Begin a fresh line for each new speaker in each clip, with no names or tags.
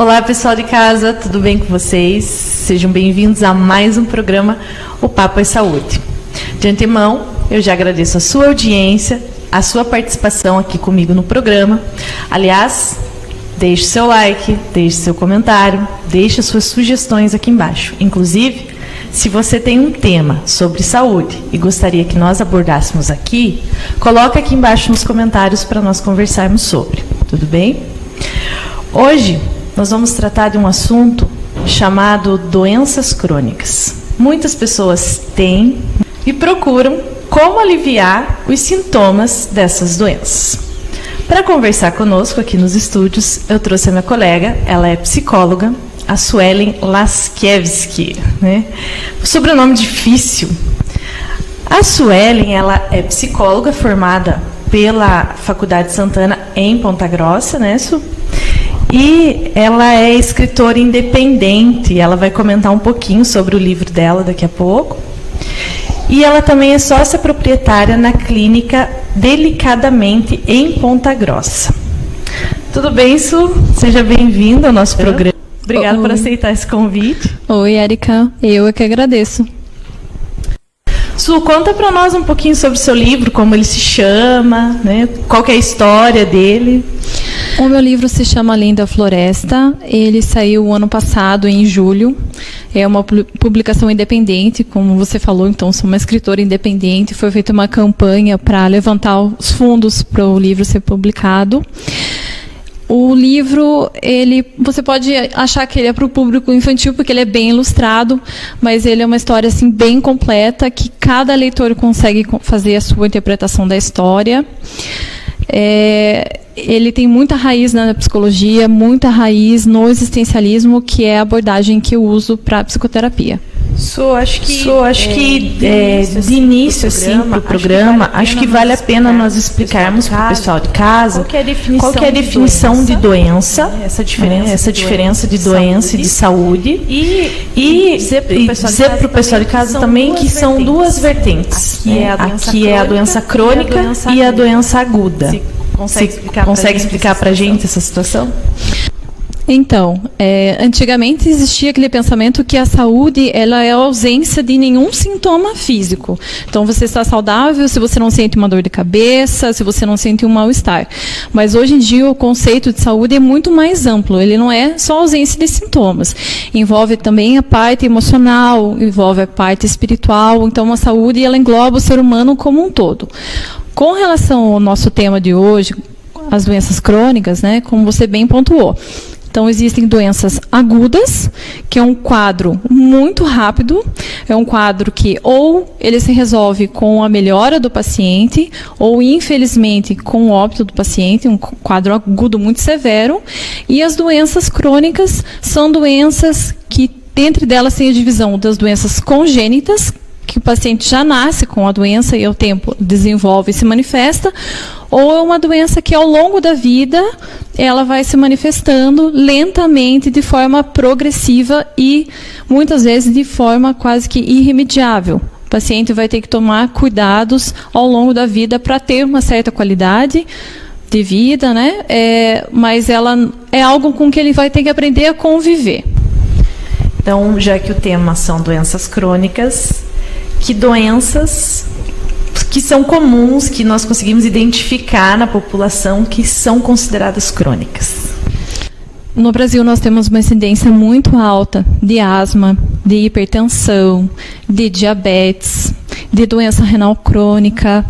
Olá, pessoal de casa, tudo bem com vocês? Sejam bem-vindos a mais um programa, O Papo é Saúde. De antemão, eu já agradeço a sua audiência, a sua participação aqui comigo no programa. Aliás, deixe seu like, deixe seu comentário, deixe as suas sugestões aqui embaixo. Inclusive, se você tem um tema sobre saúde e gostaria que nós abordássemos aqui, coloque aqui embaixo nos comentários para nós conversarmos sobre. Tudo bem? Hoje, nós vamos tratar de um assunto chamado doenças crônicas. Muitas pessoas têm e procuram como aliviar os sintomas dessas doenças. Para conversar conosco aqui nos estúdios, eu trouxe a minha colega, ela é psicóloga, a Suelen Laskiewski, né? Sobrenome difícil. A Suelen, ela é psicóloga formada pela Faculdade Santana em Ponta Grossa, né, Su? E ela é escritora independente, ela vai comentar um pouquinho sobre o livro dela daqui a pouco. E ela também é sócia proprietária na clínica Delicadamente em Ponta Grossa. Tudo bem, Su? Seja bem-vinda ao nosso programa. Obrigada por aceitar esse convite.
Oi, Erika. Eu é que agradeço.
Su, conta para nós um pouquinho sobre o seu livro, como ele se chama, né? Qual que é a história dele.
O meu livro se chama Além da Floresta. Ele saiu o ano passado, em julho. É uma publicação independente, como você falou, então sou uma escritora independente. Foi feita uma campanha para levantar os fundos para o livro ser publicado. O livro, você pode achar que ele é para o público infantil, porque ele é bem ilustrado, mas ele é uma história assim, bem completa, que cada leitor consegue fazer a sua interpretação da história. Ele tem muita raiz na psicologia, muita raiz no existencialismo, que é a abordagem que eu uso para a psicoterapia.
Acho que de início assim, para o programa, acho que vale a pena nós explicarmos para o pessoal de casa qual que é a definição de doença, essa diferença de doença e de saúde, e dizer para o pessoal de casa também que são duas vertentes, que é a doença crônica e a doença aguda. Você consegue explicar para a gente essa situação?
Então, antigamente existia aquele pensamento que a saúde ela é a ausência de nenhum sintoma físico. Então, você está saudável se você não sente uma dor de cabeça, se você não sente um mal-estar. Mas hoje em dia o conceito de saúde é muito mais amplo. Ele não é só ausência de sintomas. Envolve também a parte emocional, envolve a parte espiritual. Então, a saúde ela engloba o ser humano como um todo. Com relação ao nosso tema de hoje, as doenças crônicas, né, como você bem pontuou. Então, existem doenças agudas, que é um quadro muito rápido, é um quadro que ou ele se resolve com a melhora do paciente, ou, infelizmente, com o óbito do paciente, um quadro agudo muito severo. E as doenças crônicas são doenças que, dentre delas, tem a divisão das doenças congênitas, que o paciente já nasce com a doença e ao tempo desenvolve e se manifesta, ou é uma doença que ao longo da vida ela vai se manifestando lentamente, de forma progressiva e muitas vezes de forma quase que irremediável. O paciente vai ter que tomar cuidados ao longo da vida para ter uma certa qualidade de vida, né? Mas ela é algo com que ele vai ter que aprender a conviver.
Então, já que o tema são doenças crônicas, que doenças que são comuns, que nós conseguimos identificar na população, que são consideradas crônicas?
No Brasil, nós temos uma incidência muito alta de asma, de hipertensão, de diabetes, de doença renal crônica.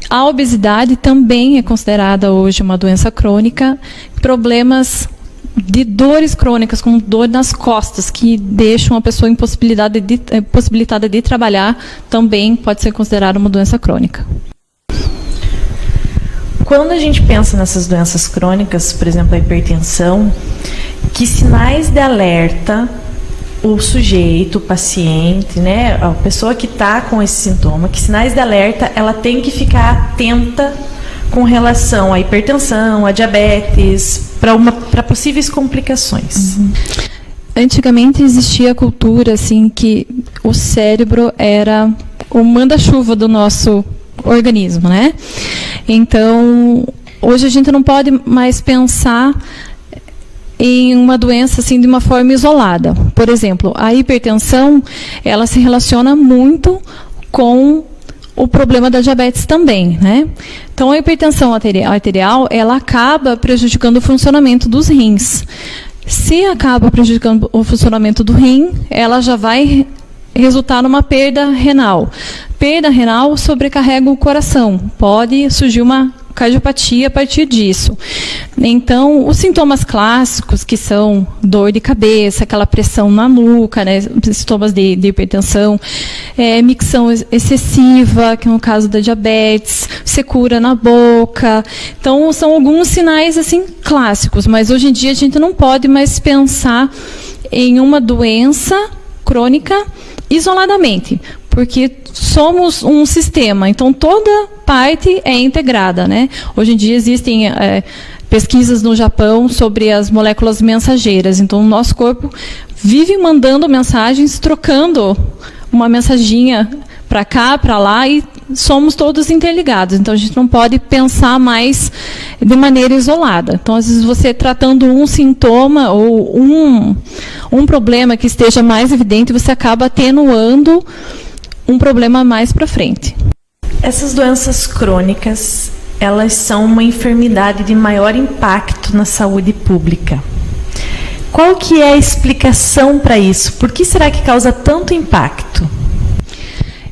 A obesidade também é considerada hoje uma doença crônica. Problemas de dores crônicas, como dor nas costas, que deixam a pessoa impossibilitada de trabalhar, também pode ser considerada uma doença crônica.
Quando a gente pensa nessas doenças crônicas, por exemplo, a hipertensão, que sinais de alerta o sujeito, o paciente, né, a pessoa que está com esse sintoma, que sinais de alerta ela tem que ficar atenta com relação à hipertensão, à diabetes, para possíveis complicações?
Antigamente existia a cultura assim, que o cérebro era o manda-chuva do nosso organismo, né? Então, hoje a gente não pode mais pensar em uma doença assim de uma forma isolada. Por exemplo, a hipertensão, ela se relaciona muito com o problema da diabetes também, né? Então, a hipertensão arterial, ela acaba prejudicando o funcionamento dos rins. Se acaba prejudicando o funcionamento do rim, ela já vai resultar numa perda renal. Perda renal sobrecarrega o coração. Pode surgir uma cardiopatia a partir disso. Então, os sintomas clássicos, que são dor de cabeça, aquela pressão na nuca, né, sintomas de hipertensão, micção excessiva, que é no caso da diabetes, secura na boca. Então, são alguns sinais assim clássicos, mas hoje em dia a gente não pode mais pensar em uma doença crônica isoladamente, porque somos um sistema, então toda parte é integrada, né? Hoje em dia existem pesquisas no Japão sobre as moléculas mensageiras, então o nosso corpo vive mandando mensagens, trocando uma mensaginha para cá, para lá, e somos todos interligados, então a gente não pode pensar mais de maneira isolada. Então, às vezes, você tratando um sintoma ou um problema que esteja mais evidente, você acaba atenuando um problema mais para frente.
Essas doenças crônicas, elas são uma enfermidade de maior impacto na saúde pública. Qual que é a explicação para isso? Por que será que causa tanto impacto?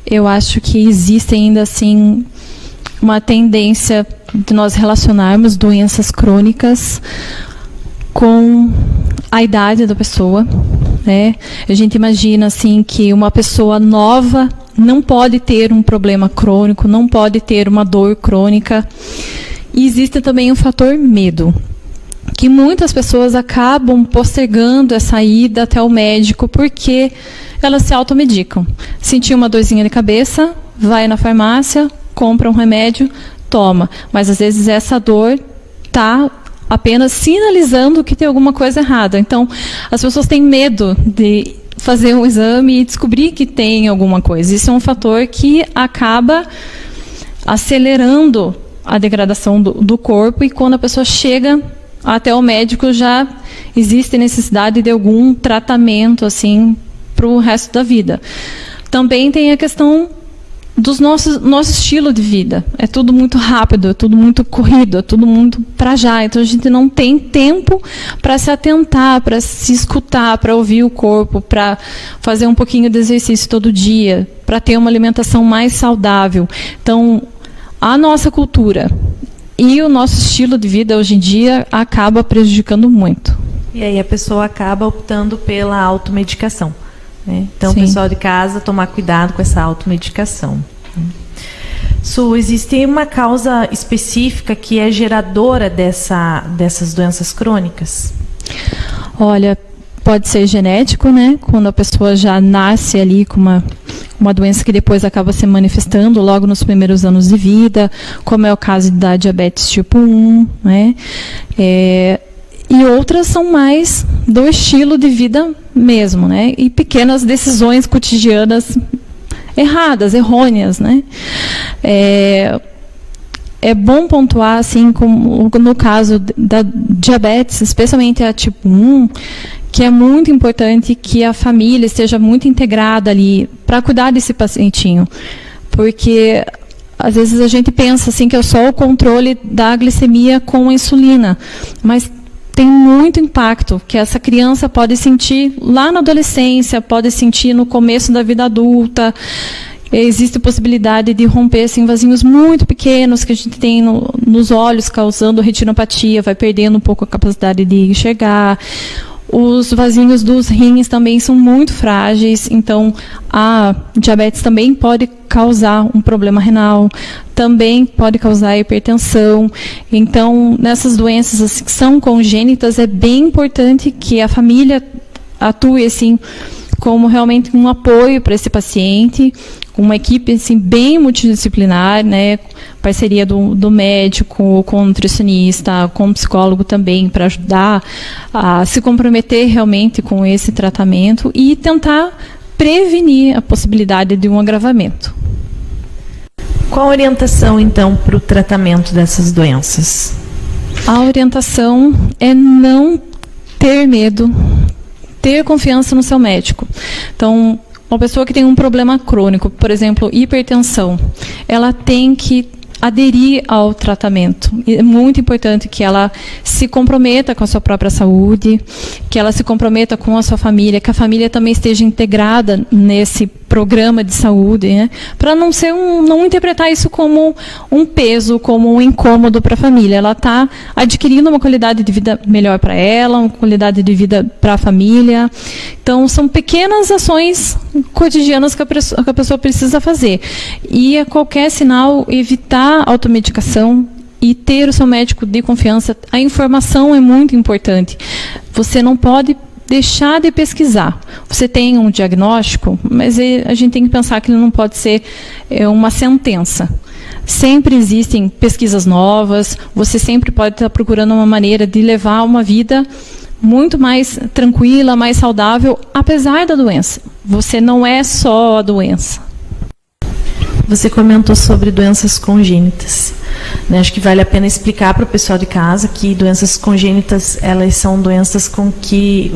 Eu acho que existe ainda assim uma tendência de nós relacionarmos doenças crônicas com a idade da pessoa, né? A gente imagina assim que uma pessoa nova não pode ter um problema crônico, não pode ter uma dor crônica. E existe também o fator medo, que muitas pessoas acabam postergando essa ida até o médico porque elas se automedicam. Sentiu uma dorzinha de cabeça, vai na farmácia, compra um remédio, toma. Mas às vezes essa dor está apenas sinalizando que tem alguma coisa errada. Então, as pessoas têm medo de fazer um exame e descobrir que tem alguma coisa. Isso é um fator que acaba acelerando a degradação do corpo, e quando a pessoa chega até o médico já existe necessidade de algum tratamento assim para o resto da vida. Também tem a questão do nosso estilo de vida. É tudo muito rápido, é tudo muito corrido, é tudo muito para já. Então a gente não tem tempo para se atentar, para se escutar, para ouvir o corpo, para fazer um pouquinho de exercício todo dia, para ter uma alimentação mais saudável. Então, a nossa cultura e o nosso estilo de vida hoje em dia acaba prejudicando muito.
E aí a pessoa acaba optando pela automedicação, né? Então,
Sim.
Pessoal de casa, tomar cuidado com essa automedicação. Su, existe uma causa específica que é geradora dessas doenças crônicas?
Olha, pode ser genético, né? Quando a pessoa já nasce ali com uma doença que depois acaba se manifestando logo nos primeiros anos de vida, como é o caso da diabetes tipo 1, né? E outras são mais do estilo de vida mesmo, né? E pequenas decisões cotidianas erradas, errôneas, né? É bom pontuar, assim, como no caso da diabetes, especialmente a tipo 1, que é muito importante que a família esteja muito integrada ali para cuidar desse pacientinho. Porque às vezes a gente pensa assim que é só o controle da glicemia com a insulina, mas tem muito impacto que essa criança pode sentir lá na adolescência, pode sentir no começo da vida adulta. Existe a possibilidade de romper assim, vasinhos muito pequenos que a gente tem nos olhos, causando retinopatia, vai perdendo um pouco a capacidade de enxergar. Os vasinhos dos rins também são muito frágeis, então a diabetes também pode causar um problema renal, também pode causar hipertensão. Então, nessas doenças assim, que são congênitas, é bem importante que a família atue assim, como realmente um apoio para esse paciente, com uma equipe assim, bem multidisciplinar, né? Parceria do médico, com o nutricionista, com o psicólogo também, para ajudar a se comprometer realmente com esse tratamento e tentar prevenir a possibilidade de um agravamento.
Qual a orientação, então, para o tratamento dessas doenças?
A orientação é não ter medo, ter confiança no seu médico. Então, uma pessoa que tem um problema crônico, por exemplo, hipertensão, ela tem que aderir ao tratamento. E é muito importante que ela se comprometa com a sua própria saúde, que ela se comprometa com a sua família, que a família também esteja integrada nesse programa de saúde, né? Para não interpretar isso como um peso, como um incômodo para a família. Ela está adquirindo uma qualidade de vida melhor para ela, uma qualidade de vida para a família. Então, são pequenas ações cotidianas que a pessoa precisa fazer. E a qualquer sinal, evitar a automedicação e ter o seu médico de confiança. A informação é muito importante. Você não pode deixar de pesquisar. Você tem um diagnóstico, mas a gente tem que pensar que ele não pode ser uma sentença. Sempre existem pesquisas novas, você sempre pode estar procurando uma maneira de levar uma vida muito mais tranquila, mais saudável, apesar da doença. Você não é só a doença.
Você comentou sobre doenças congênitas, né? Acho que vale a pena explicar para o pessoal de casa que doenças congênitas, elas são doenças com que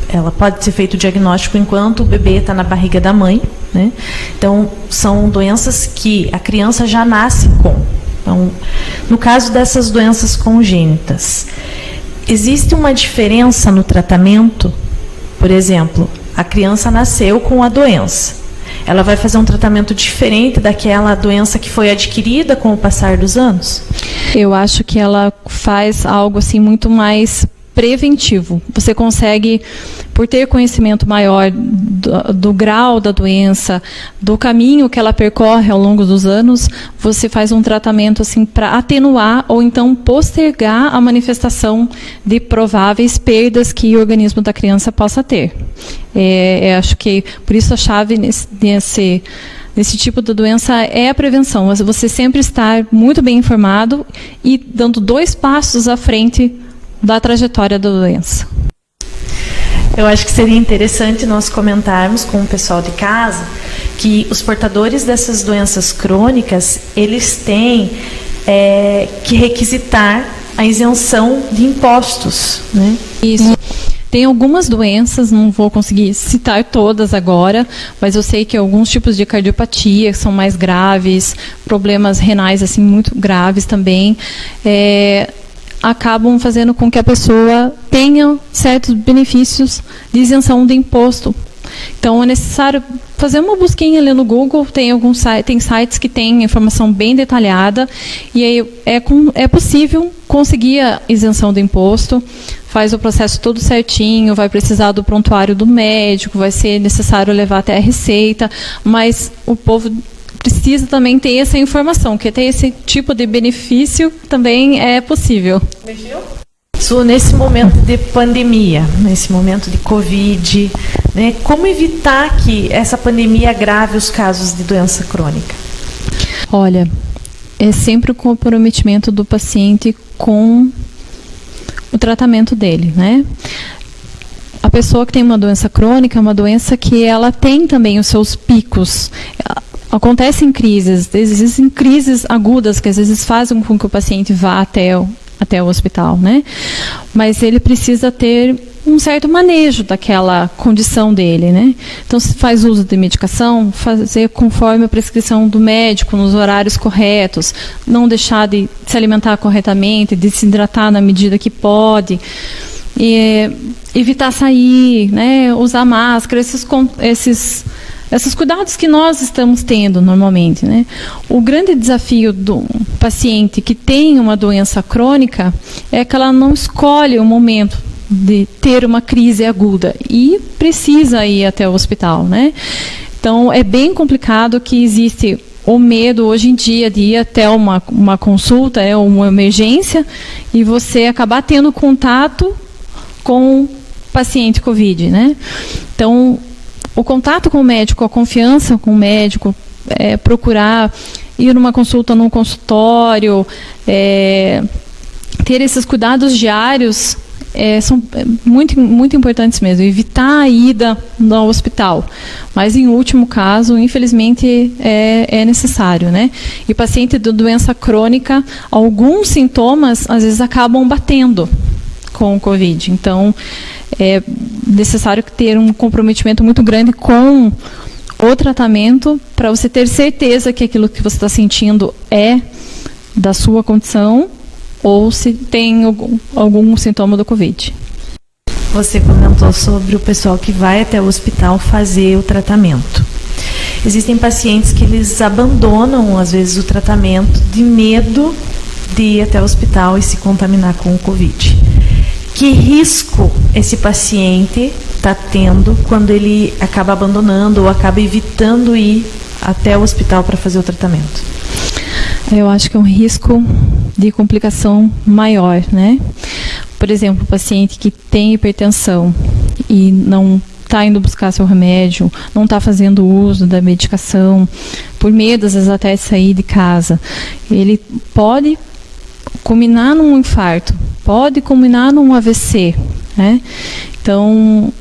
ela pode ser feito o diagnóstico enquanto o bebê está na barriga da mãe, né? Então, são doenças que a criança já nasce com. Então, no caso dessas doenças congênitas, existe uma diferença no tratamento? Por exemplo, a criança nasceu com a doença. Ela vai fazer um tratamento diferente daquela doença que foi adquirida com o passar dos anos?
Eu acho que ela faz algo assim muito mais preventivo. Você consegue, por ter conhecimento maior do grau da doença, do caminho que ela percorre ao longo dos anos, você faz um tratamento assim para atenuar ou então postergar a manifestação de prováveis perdas que o organismo da criança possa ter. Acho que por isso a chave nesse tipo de doença é a prevenção. Você sempre estar muito bem informado e dando 2 passos à frente da trajetória da doença.
Eu acho que seria interessante nós comentarmos com o pessoal de casa que os portadores dessas doenças crônicas, eles têm que requisitar a isenção de impostos, né?
Isso. Tem algumas doenças, não vou conseguir citar todas agora, mas eu sei que alguns tipos de cardiopatia são mais graves, problemas renais assim muito graves também, acabam fazendo com que a pessoa tenha certos benefícios de isenção de imposto. Então, é necessário fazer uma busquinha ali no Google, tem sites que têm informação bem detalhada, e aí é possível conseguir a isenção do imposto, faz o processo todo certinho, vai precisar do prontuário do médico, vai ser necessário levar até a receita, mas o povo precisa também ter essa informação, que ter esse tipo de benefício também é possível.
Isso nesse momento de pandemia, nesse momento de Covid, né, como evitar que essa pandemia agrave os casos de doença crônica?
Olha, é sempre o comprometimento do paciente com o tratamento dele, né? A pessoa que tem uma doença crônica é uma doença que ela tem também os seus picos. Acontecem crises, existem crises agudas que às vezes fazem com que o paciente vá até o hospital, né? Mas ele precisa ter um certo manejo daquela condição dele, né? Então, se faz uso de medicação, fazer conforme a prescrição do médico, nos horários corretos, não deixar de se alimentar corretamente, de se hidratar na medida que pode, evitar sair, né? Usar máscara, esses cuidados que nós estamos tendo normalmente, né? O grande desafio do paciente que tem uma doença crônica é que ela não escolhe o momento de ter uma crise aguda e precisa ir até o hospital, né? Então, é bem complicado que existe o medo hoje em dia de ir até uma consulta, uma emergência, e você acabar tendo contato com o paciente COVID, né? Então, o contato com o médico, a confiança com o médico, procurar ir numa consulta num consultório, ter esses cuidados diários são muito, muito importantes mesmo. Evitar a ida ao hospital. Mas, em último caso, infelizmente, é necessário, né? E paciente de doença crônica, alguns sintomas, às vezes, acabam batendo com o Covid. Então, é necessário ter um comprometimento muito grande com o tratamento para você ter certeza que aquilo que você está sentindo é da sua condição ou se tem algum sintoma do Covid.
Você comentou sobre o pessoal que vai até o hospital fazer o tratamento. Existem pacientes que eles abandonam, às vezes, o tratamento de medo de ir até o hospital e se contaminar com o Covid. Que risco esse paciente está tendo quando ele acaba abandonando ou acaba evitando ir até o hospital para fazer o tratamento?
Eu acho que é um risco de complicação maior, né? Por exemplo, o paciente que tem hipertensão e não está indo buscar seu remédio, não está fazendo uso da medicação, por medo, às vezes, até de sair de casa, ele pode culminar num infarto, pode culminar num AVC, né? Então,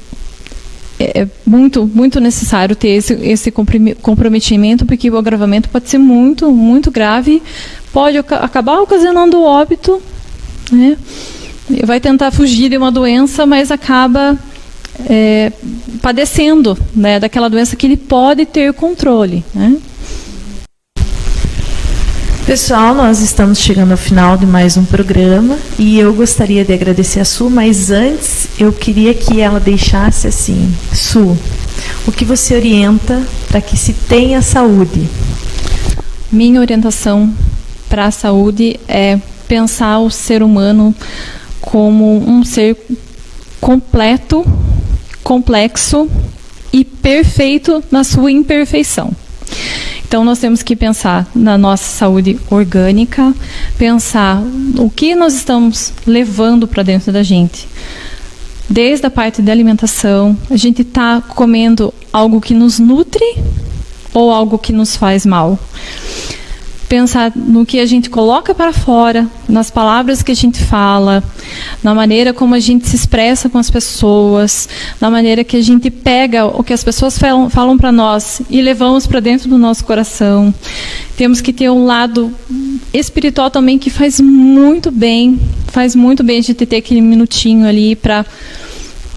é muito, muito necessário ter esse comprometimento, porque o agravamento pode ser muito, muito grave, pode acabar ocasionando o óbito, né? Vai tentar fugir de uma doença, mas acaba padecendo, né, daquela doença que ele pode ter controle, né?
Pessoal, nós estamos chegando ao final de mais um programa e eu gostaria de agradecer a Su, mas antes eu queria que ela deixasse assim: Su, o que você orienta para que se tenha saúde?
Minha orientação para a saúde é pensar o ser humano como um ser completo, complexo e perfeito na sua imperfeição. Então, nós temos que pensar na nossa saúde orgânica, pensar o que nós estamos levando para dentro da gente. Desde a parte da alimentação, a gente está comendo algo que nos nutre ou algo que nos faz mal. Pensar no que a gente coloca para fora, nas palavras que a gente fala, na maneira como a gente se expressa com as pessoas, na maneira que a gente pega o que as pessoas falam para nós e levamos para dentro do nosso coração. Temos que ter um lado espiritual também que faz muito bem a gente ter aquele minutinho ali para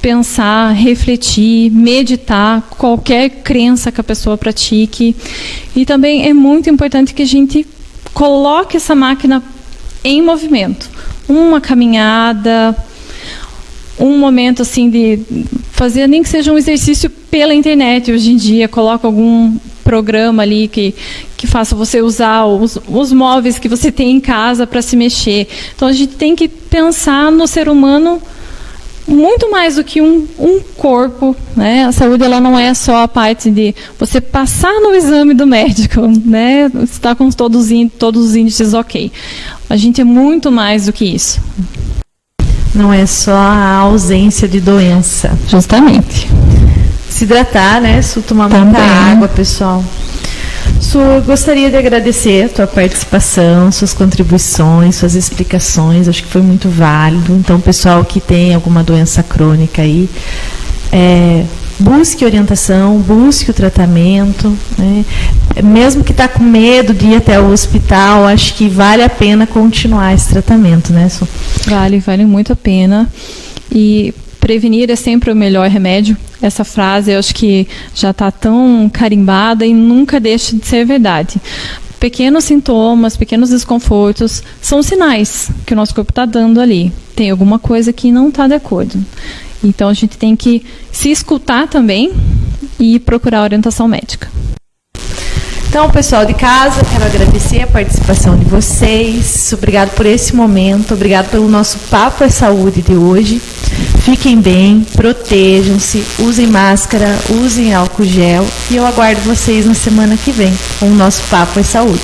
pensar, refletir, meditar, qualquer crença que a pessoa pratique. E também é muito importante que a gente coloque essa máquina em movimento. Uma caminhada, um momento assim de fazer, nem que seja um exercício pela internet hoje em dia, coloca algum programa ali que faça você usar os móveis que você tem em casa para se mexer. Então a gente tem que pensar no ser humano muito mais do que um corpo, né? A saúde, ela não é só a parte de você passar no exame do médico, né? Está com todos os índices ok. A gente é muito mais do que isso.
Não é só a ausência de doença.
Justamente.
Se hidratar, né? Tomar muita água, pessoal. Su, eu gostaria de agradecer a tua participação, suas contribuições, suas explicações, acho que foi muito válido. Então, pessoal que tem alguma doença crônica aí, busque orientação, busque o tratamento, né? Mesmo que está com medo de ir até o hospital, acho que vale a pena continuar esse tratamento, né, Su?
Vale muito a pena. E prevenir é sempre o melhor remédio. Essa frase eu acho que já está tão carimbada e nunca deixa de ser verdade. Pequenos sintomas, pequenos desconfortos são sinais que o nosso corpo está dando ali. Tem alguma coisa que não está de acordo. Então a gente tem que se escutar também e procurar orientação médica.
Então, pessoal de casa, quero agradecer a participação de vocês. Obrigado por esse momento, obrigado pelo nosso Papo é Saúde de hoje. Fiquem bem, protejam-se, usem máscara, usem álcool gel e eu aguardo vocês na semana que vem com o nosso Papo é Saúde.